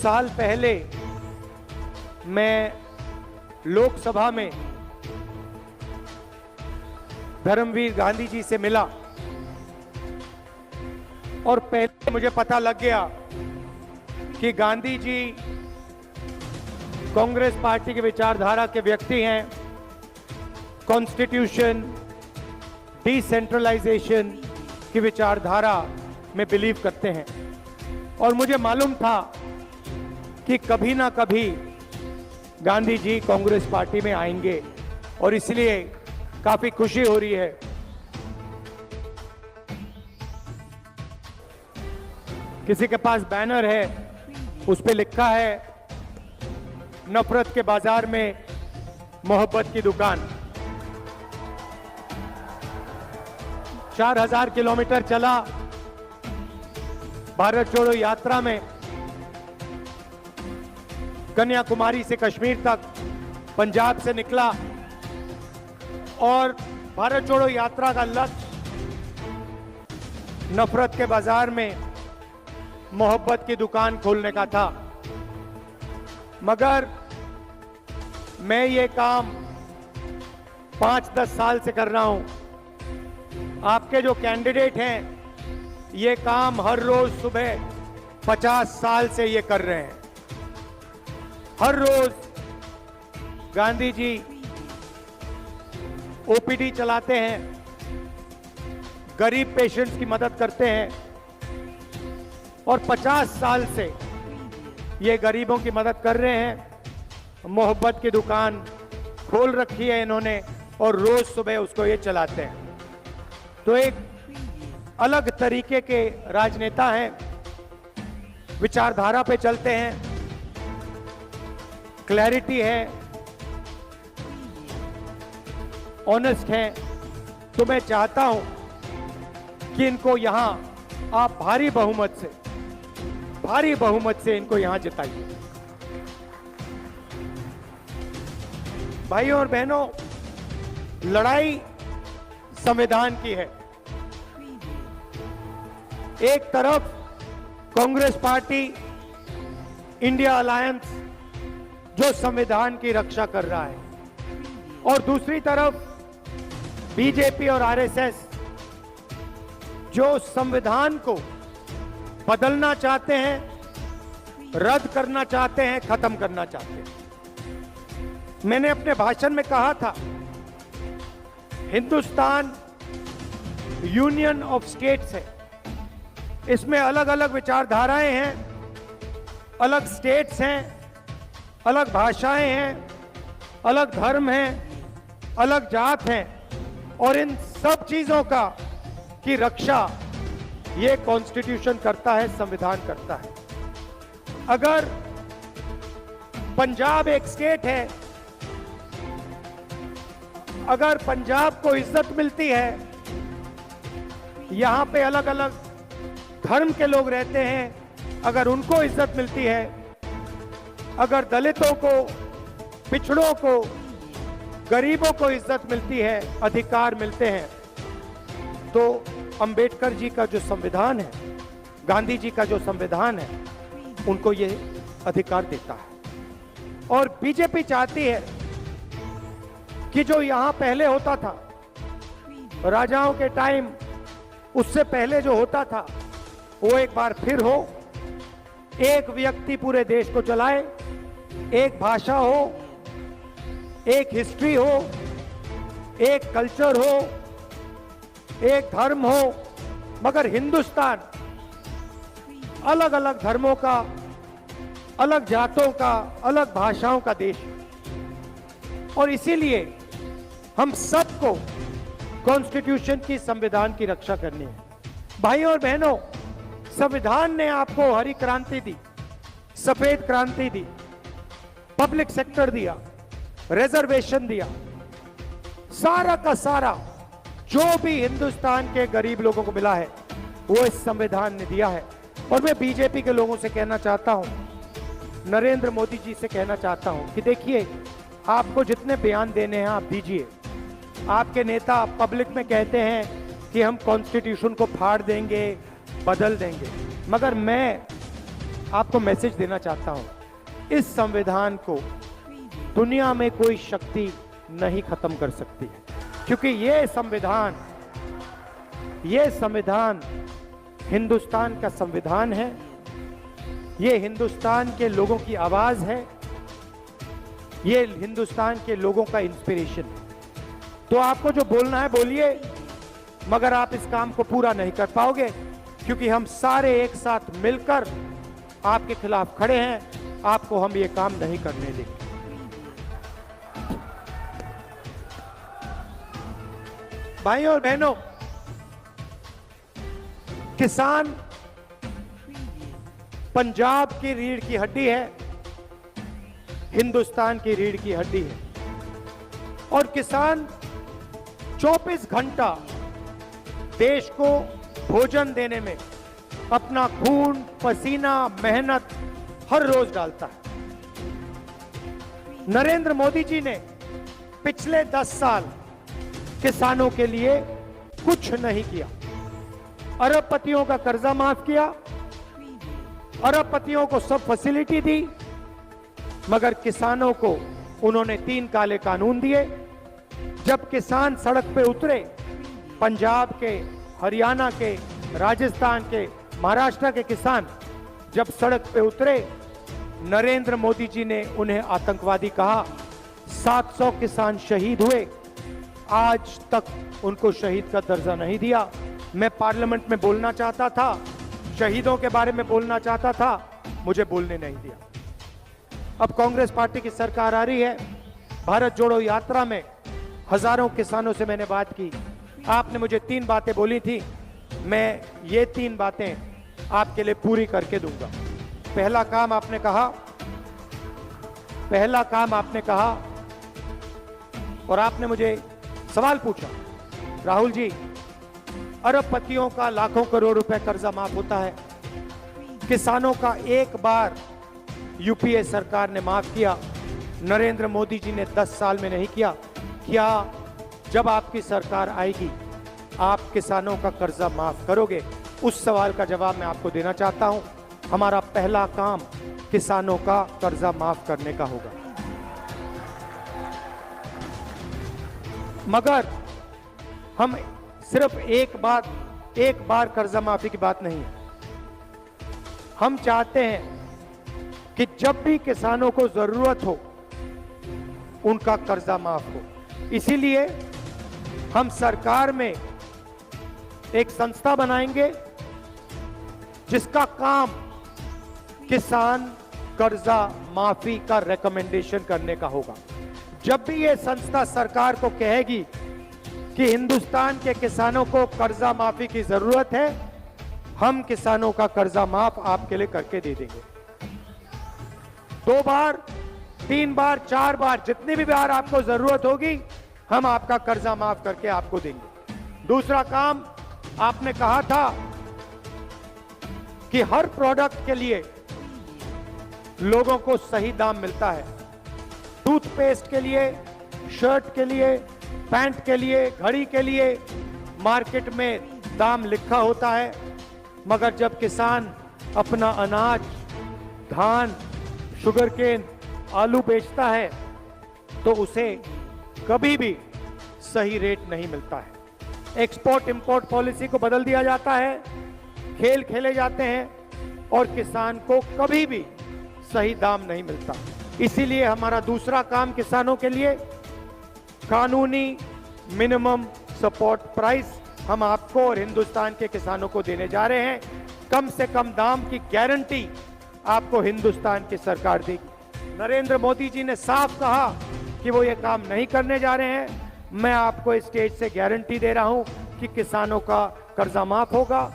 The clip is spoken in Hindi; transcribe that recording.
साल पहले मैं लोकसभा में धर्मवीर गांधी जी से मिला और पहले मुझे पता लग गया कि गांधी जी कांग्रेस पार्टी के विचारधारा के व्यक्ति हैं। कॉन्स्टिट्यूशन, डिसेंट्रलाइजेशन की विचारधारा में बिलीव करते हैं और मुझे मालूम था कि कभी ना कभी गांधी जी कांग्रेस पार्टी में आएंगे और इसलिए काफी खुशी हो रही है। किसी के पास बैनर है, उस पे लिखा है नफरत के बाजार में मोहब्बत की दुकान। 4000 किलोमीटर चला भारत छोड़ो यात्रा में, कन्याकुमारी से कश्मीर तक, पंजाब से निकला और भारत छोड़ो यात्रा का लक्ष्य नफरत के बाजार में मोहब्बत की दुकान खोलने का था। मगर मैं ये काम 5-10 साल से कर रहा हूं। आपके जो कैंडिडेट हैं ये काम हर रोज सुबह 50 साल से ये कर रहे हैं। हर रोज गांधी जी ओपीडी चलाते हैं, गरीब पेशेंट्स की मदद करते हैं और 50 साल से ये गरीबों की मदद कर रहे हैं। मोहब्बत की दुकान खोल रखी है इन्होंने और रोज सुबह उसको ये चलाते हैं। तो एक अलग तरीके के राजनेता हैं, विचारधारा पे चलते हैं, क्लैरिटी है, ऑनेस्ट हैं। तो मैं चाहता हूं कि इनको यहां आप भारी बहुमत से इनको यहां जिताइए। भाइयों और बहनों, लड़ाई संविधान की है। एक तरफ कांग्रेस पार्टी, इंडिया अलायंस जो संविधान की रक्षा कर रहा है और दूसरी तरफ बीजेपी और आरएसएस जो संविधान को बदलना चाहते हैं, रद्द करना चाहते हैं, खत्म करना चाहते हैं। मैंने अपने भाषण में कहा था, हिंदुस्तान यूनियन ऑफ स्टेट्स है। इसमें अलग अलग विचारधाराएं हैं, अलग स्टेट्स हैं, अलग भाषाएं हैं, अलग धर्म हैं, अलग जात हैं और इन सब चीजों का की रक्षा ये कॉन्स्टिट्यूशन करता है, संविधान करता है। अगर पंजाब एक स्टेट है, अगर पंजाब को इज्जत मिलती है, यहां पे अलग अलग धर्म के लोग रहते हैं, अगर उनको इज्जत मिलती है, अगर दलितों को, पिछड़ों को, गरीबों को इज्जत मिलती है, अधिकार मिलते हैं, तो अंबेडकर जी का जो संविधान है, गांधी जी का जो संविधान है, उनको ये अधिकार देता है। और बीजेपी चाहती है कि जो यहां पहले होता था, राजाओं के टाइम, उससे पहले जो होता था, वो एक बार फिर हो। एक व्यक्ति पूरे देश को चलाए, एक भाषा हो, एक हिस्ट्री हो, एक कल्चर हो, एक धर्म हो, मगर हिंदुस्तान अलग अलग धर्मों का, अलग जातों का, अलग भाषाओं का देश है। और इसीलिए हम सबको कॉन्स्टिट्यूशन की, संविधान की रक्षा करनी है। भाइयों और बहनों, संविधान ने आपको हरी क्रांति दी, सफेद क्रांति दी, पब्लिक सेक्टर दिया, रिजर्वेशन दिया, सारा का सारा जो भी हिंदुस्तान के गरीब लोगों को मिला है वो इस संविधान ने दिया है। और मैं बीजेपी के लोगों से कहना चाहता हूं, नरेंद्र मोदी जी से कहना चाहता हूं कि देखिए, आपको जितने बयान देने हैं आप दीजिए। आपके नेता पब्लिक में कहते हैं कि हम कॉन्स्टिट्यूशन को फाड़ देंगे, बदल देंगे, मगर मैं आपको मैसेज देना चाहता हूं, इस संविधान को दुनिया में कोई शक्ति नहीं खत्म कर सकती है, क्योंकि ये संविधान हिंदुस्तान का संविधान है, ये हिंदुस्तान के लोगों की आवाज है, ये हिंदुस्तान के लोगों का इंस्पिरेशन है। तो आपको जो बोलना है बोलिए, मगर आप इस काम को पूरा नहीं कर पाओगे, क्योंकि हम सारे एक साथ मिलकर आपके खिलाफ खड़े हैं। आपको हम ये काम नहीं करने देंगे। भाइयों और बहनों, किसान पंजाब की रीढ़ की हड्डी है, हिंदुस्तान की रीढ़ की हड्डी है, और किसान 24 घंटा देश को भोजन देने में अपना खून, पसीना, मेहनत हर रोज डालता है। नरेंद्र मोदी जी ने पिछले 10 साल किसानों के लिए कुछ नहीं किया। अरबपतियों का कर्जा माफ किया, अरबपतियों को सब फैसिलिटी दी, मगर किसानों को उन्होंने 3 काले कानून दिए। जब किसान सड़क पे उतरे, पंजाब के, हरियाणा के, राजस्थान के, महाराष्ट्र के किसान जब सड़क पे उतरे, नरेंद्र मोदी जी ने उन्हें आतंकवादी कहा। 700 किसान शहीद हुए, आज तक उनको शहीद का दर्जा नहीं दिया। मैं पार्लियामेंट में बोलना चाहता था, शहीदों के बारे में बोलना चाहता था, मुझे बोलने नहीं दिया। अब कांग्रेस पार्टी की सरकार आ रही है। भारत जोड़ो यात्रा में हजारों किसानों से मैंने बात की। आपने मुझे 3 बातें बोली थी, मैं ये 3 बातें आपके लिए पूरी करके दूंगा। पहला काम आपने कहा और आपने मुझे सवाल पूछा, राहुल जी, अरबपतियों का लाखों करोड़ रुपए कर्जा माफ होता है, किसानों का एक बार यूपीए सरकार ने माफ किया, नरेंद्र मोदी जी ने 10 साल में नहीं किया। क्या जब आपकी सरकार आएगी आप किसानों का कर्जा माफ करोगे? उस सवाल का जवाब मैं आपको देना चाहता हूं। हमारा पहला काम किसानों का कर्जा माफ करने का होगा। मगर हम सिर्फ एक बार कर्जा माफी की बात नहीं है। हम चाहते हैं कि जब भी किसानों को जरूरत हो उनका कर्जा माफ हो। इसीलिए हम सरकार में एक संस्था बनाएंगे जिसका काम किसान कर्जा माफी का रिकमेंडेशन करने का होगा। जब भी ये संस्था सरकार को कहेगी कि हिंदुस्तान के किसानों को कर्जा माफी की जरूरत है, हम किसानों का कर्जा माफ आपके लिए करके दे देंगे। 2 बार, 3 बार, 4 बार, जितनी भी बार आपको जरूरत होगी हम आपका कर्जा माफ करके आपको देंगे। दूसरा काम, आपने कहा था कि हर प्रोडक्ट के लिए लोगों को सही दाम मिलता है। टूथपेस्ट के लिए, शर्ट के लिए, पैंट के लिए, घड़ी के लिए मार्केट में दाम लिखा होता है, मगर जब किसान अपना अनाज, धान, शुगरकेन, आलू बेचता है तो उसे कभी भी सही रेट नहीं मिलता है। एक्सपोर्ट इंपोर्ट पॉलिसी को बदल दिया जाता है, खेल खेले जाते हैं और किसान को कभी भी सही दाम नहीं मिलता। इसीलिए हमारा दूसरा काम किसानों के लिए कानूनी मिनिमम सपोर्ट प्राइस हम आपको और हिंदुस्तान के किसानों को देने जा रहे हैं। कम से कम दाम की गारंटी आपको हिंदुस्तान की सरकार देगी। नरेंद्र मोदी जी ने साफ कहा कि वो ये काम नहीं करने जा रहे हैं। मैं आपको इस स्टेज से गारंटी दे रहा हूं कि किसानों का कर्जा माफ होगा।